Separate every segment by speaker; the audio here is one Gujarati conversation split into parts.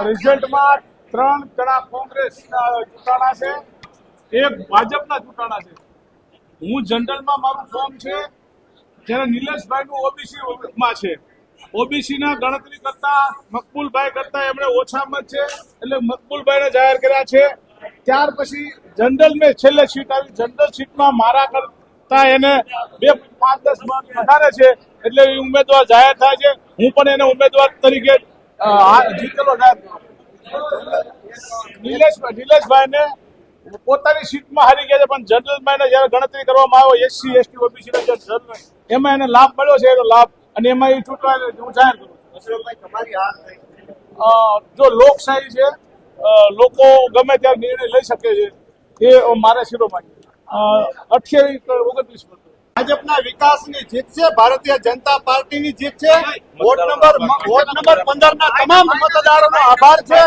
Speaker 1: રિઝલ્ટમાં 3 જણા કોંગ્રેસના ચૂંટાણા છે, 1 ભાજપના ચૂંટાણા છે. હું જનરલમાં મારું ફોર્મ છે, જ્યારે નિલેશભાઈનું ઓબીસીમાં છે. ઓબીસીના ગણતરી કરતા મકબૂલભાઈ કરતા એમણે ઓછા મત છે, એટલે મકબૂલભાઈને જાહેર કર્યા છે. ત્યાર પછી જનરલ મેં છેલ્લે સીટ આવી, જનરલ સીટમાં મારા કરતા એને 2, 5, 10 મત વધારે છે, એટલે એ ઉમેદવાર જાહેર થાય છે. હું પણ એને ઉમેદવાર તરીકે જીતેલો જાહેર કરું. નિલેશભાઈને પોતાની સીટમાં હારી ગયા છે, પણ જનરલમાં એને જયારે ગણતરી કરવામાં આવે SC ST OBC એમાં એને લાભ મળ્યો છે, એનો લાભ, અને એમાં એ ચૂંટવા હું જાહેર કરું છું. જો લોકશાહી છે, લોકો ગમે ત્યારે નિર્ણય લઈ શકે છે, એ મારે શિરોમણી 28-29
Speaker 2: ભાજપના વિકાસની જીત છે, ભારતીય જનતા પાર્ટીની જીત છે. વોર્ડ નંબર 15 ના તમામ મતદારોનો આભાર છે.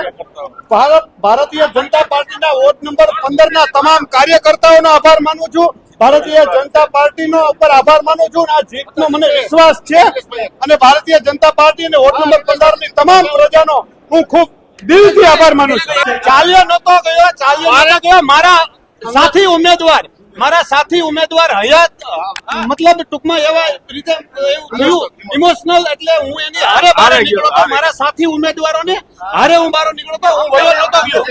Speaker 2: ભારતીય જનતા પાર્ટીના વોર્ડ નંબર 15 ના તમામ કાર્યકર્તાઓનો આભાર માનું છું. ભારતીય જનતા પાર્ટીનો ઉપર આભાર માનું છું. આ જીતનો મને વિશ્વાસ છે, અને ભારતીય જનતા પાર્ટી અને વોર્ડ નંબર 15 ની તમામ પ્રજાનો હું ખૂબ દિલથી આભાર માનું છું. ચાલ્યો નતો ગયો મારા સાથી ઉમેદવાર હયાત, મતલબ ટૂંકમાં એવા રીતે ઇમોશનલ, એટલે હું એની હારે બહાર નીકળ્યો હતો. મારા સાથી ઉમેદવારોને હારે હું બહાર નીકળ્યો હતો. હું વયો નતો ગયો.